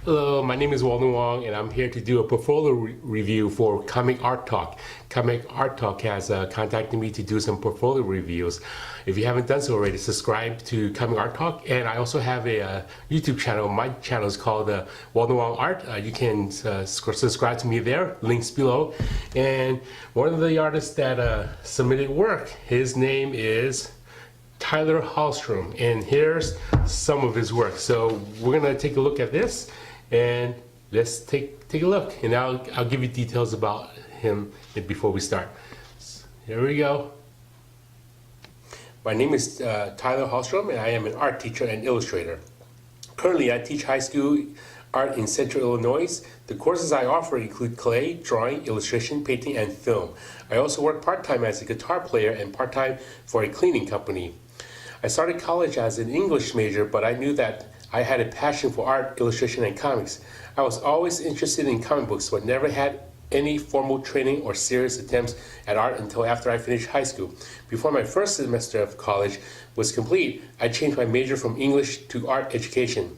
Hello, my name is Walden Wong, and I'm here to do a portfolio review for Comic Art Talk. Comic Art Talk has contacted me to do some portfolio reviews. If you haven't done so already, subscribe to Comic Art Talk, and I also have a YouTube channel. My channel is called Walden Wong Art. You can subscribe to me there, links below. And one of the artists that submitted work, his name is Tyler Hallstrom, and here's some of his work. So we're gonna take a look at this, and let's take a look, and I'll give you details about him before we start. So here we go. My name is Tyler Hallstrom, and I am an art teacher and illustrator. Currently, I teach high school art in Central Illinois. The courses I offer include clay, drawing, illustration, painting, and film. I also work part-time as a guitar player and part-time for a cleaning company. I started college as an English major, but I knew that I had a passion for art, illustration, and comics. I was always interested in comic books, but never had any formal training or serious attempts at art until after I finished high school. Before my first semester of college was complete, I changed my major from English to art education.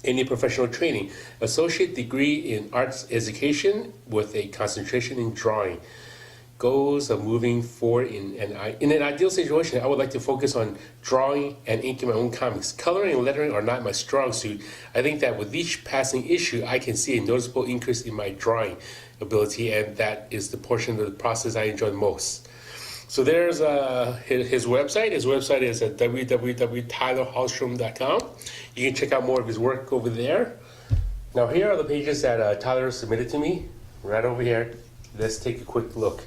Any professional training, associate degree in arts education with a concentration in drawing. Goals of moving forward in an ideal situation, I would like to focus on drawing and inking my own comics. Coloring and lettering are not my strong suit. I think that with each passing issue, I can see a noticeable increase in my drawing ability, and that is the portion of the process I enjoy most. So there's his website. His website is at www.tylerhallstrom.com. You can check out more of his work over there. Now here are the pages that Tyler submitted to me, right over here. Let's take a quick look.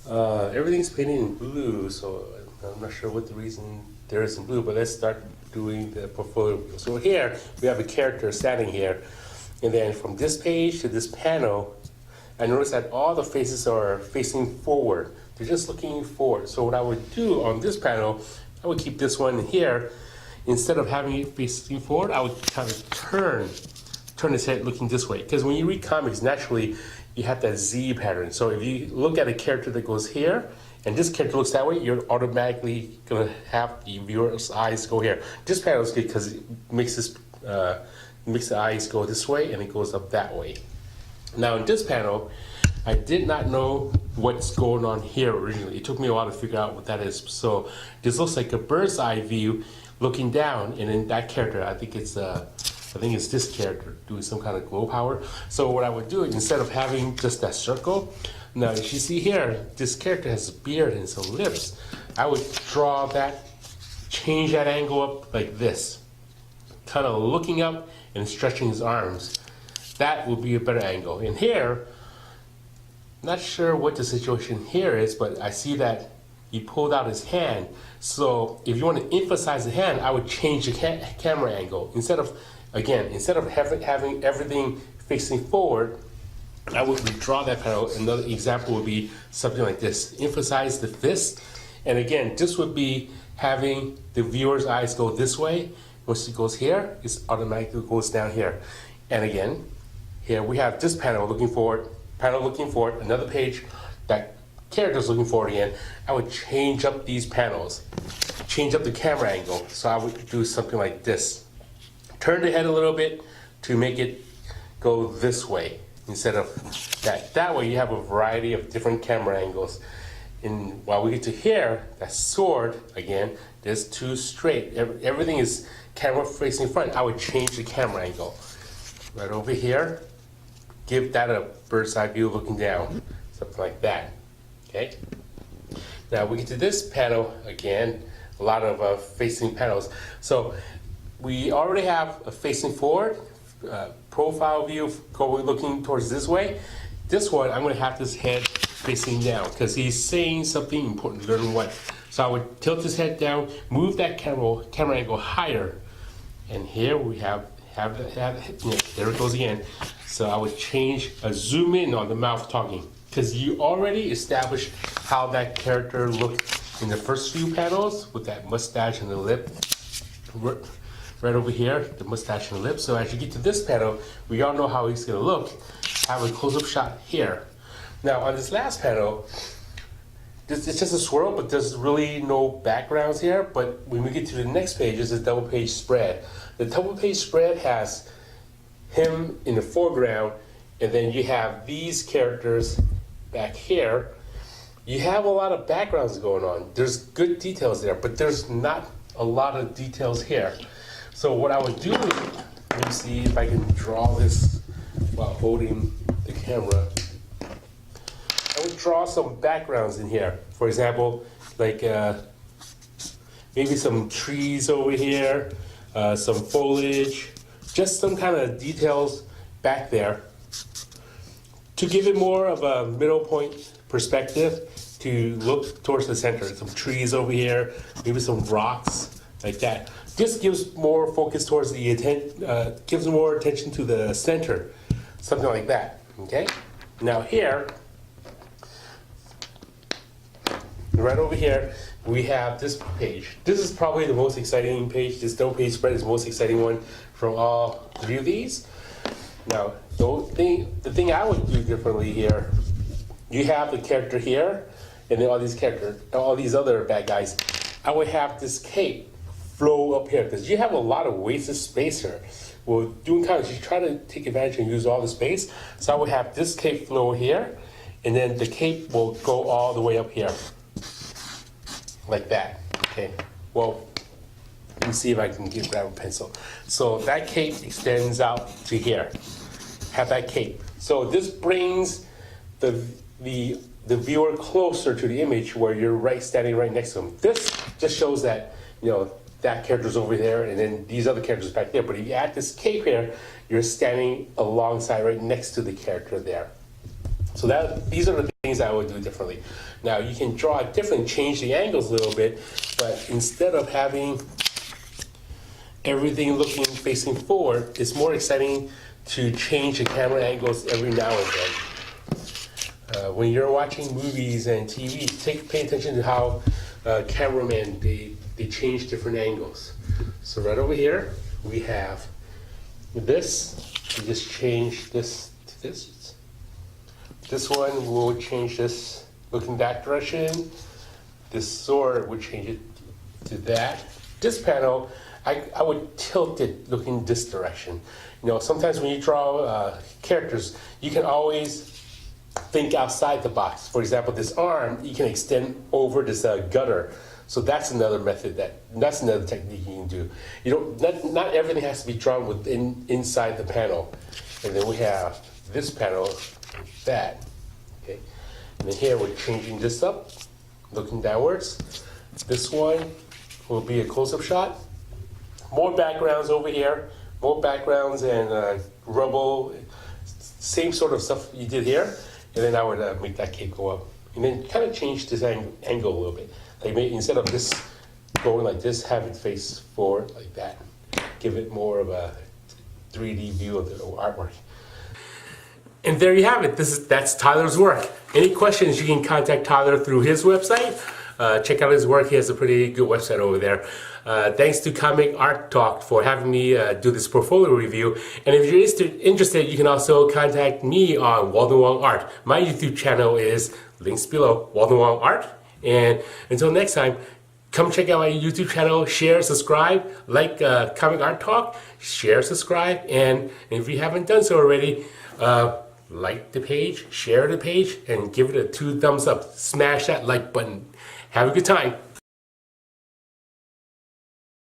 Everything's painted in blue, so I'm not sure what the reason there is in blue, but let's start doing the portfolio. So here we have a character standing here, and then from this page to this panel, I notice that all the faces are facing forward. They're just looking forward. So what I would do on this panel, I would keep this one here. Instead of having it facing forward, I would kind of turn his head looking this way. Because when you read comics, naturally, you have that Z pattern. So if you look at a character that goes here, and this character looks that way, you're automatically gonna have the viewer's eyes go here. This panel is good because it makes the eyes go this way and it goes up that way. Now in this panel, I did not know what's going on here originally. It took me a while to figure out what that is. So this looks like a bird's eye view looking down, and in that character, I think it's this character doing some kind of glow power. So what I would do, instead of having just that circle, now as you see here, this character has a beard and some lips. I would draw that, change that angle up like this, kind of looking up and stretching his arms. That would be a better angle. And here, not sure what the situation here is, but I see that he pulled out his hand. So if you want to emphasize the hand, I would change the camera angle. Instead of having everything facing forward, I would redraw that panel. Another example would be something like this. Emphasize the fist. And again, this would be having the viewer's eyes go this way. Once it goes here, it automatically goes down here. And again, here we have this panel looking forward, another page, that character's looking forward again. I would change up these panels, change up the camera angle. So I would do something like this. Turn the head a little bit to make it go this way instead of that. That way you have a variety of different camera angles. And while we get to here, that sword, again, there's two straight. Everything is camera facing front. I would change the camera angle. Right over here, give that a bird's eye view looking down, something like that, okay? Now we get to this panel, again, a lot of facing panels. So we already have a facing forward, profile view looking towards this way. This one, I'm gonna have this head facing down because he's saying something important, learn what. So I would tilt his head down, move that camera angle higher, and here we have there it goes again. So I would zoom in on the mouth talking, because you already established how that character looked in the first few panels with that mustache and the lip. Right over here, the mustache and the lip. So as you get to this panel, we all know how he's gonna look. I have a close-up shot here. Now on this last panel, it's just a swirl, but there's really no backgrounds here. But when we get to the next page, it's a double page spread. The double page spread has him in the foreground, and then you have these characters back here. You have a lot of backgrounds going on. There's good details there, but there's not a lot of details here. So what I would do, let me see if I can draw this while holding the camera. I would draw some backgrounds in here. For example, like maybe some trees over here, some foliage, just some kind of details back there to give it more of a middle point perspective, to look towards the center. Some trees over here, maybe some rocks like that. Just gives more focus towards the gives more attention to the center, something like that. Okay. Now here, right over here, we have this page. This is probably the most exciting page. This double page spread is the most exciting one from all three of these. Now, the thing I would do differently here, you have the character here, and then all these other bad guys. I would have this cape flow up here, because you have a lot of wasted space here. Well, doing comics, you try to take advantage and use all the space. So I would have this cape flow here, and then the cape will go all the way up here, like that. Okay. Well, let me see if I can grab a pencil. So that cape extends out to here. Have that cape. So this brings the viewer closer to the image where you're standing right next to him. This just shows that, that character's over there and then these other characters back there. But if you add this cape here, you're standing alongside right next to the character there. So these are the things I would do differently. Now you can draw it different, change the angles a little bit, but instead of having everything facing forward, it's more exciting to change the camera angles every now and then. When you're watching movies and TV, pay attention to how cameramen, they change different angles. So right over here, we have this. We just change this to this. This one will change this looking that direction. This sword would change it to that. This panel, I would tilt it looking this direction. Sometimes when you draw characters, you can always think outside the box. For example, this arm, you can extend over this gutter. So that's another method, that's another technique you can do. Not everything has to be drawn inside the panel. And then we have this panel, like that. Okay. And then here we're changing this up, looking downwards. This one will be a close-up shot. More backgrounds over here, more backgrounds and rubble, same sort of stuff you did here. And then I would make that cape go up. And then kind of change this angle a little bit. Like maybe instead of this going like this, have it face forward like that. Give it more of a 3D view of the artwork. And there you have it. That's Tyler's work. Any questions, you can contact Tyler through his website. Check out his work. He has a pretty good website over there. Thanks to Comic Art Talk for having me do this portfolio review. And if you're interested, you can also contact me on Walden Wong Art. My YouTube channel is links below, Walden Wong Art. And until next time, come check out my YouTube channel, share, subscribe, like Comic Art Talk, share, subscribe, and if you haven't done so already, like the page, share the page, and give it a 2 thumbs up. Smash that like button. Have a good time.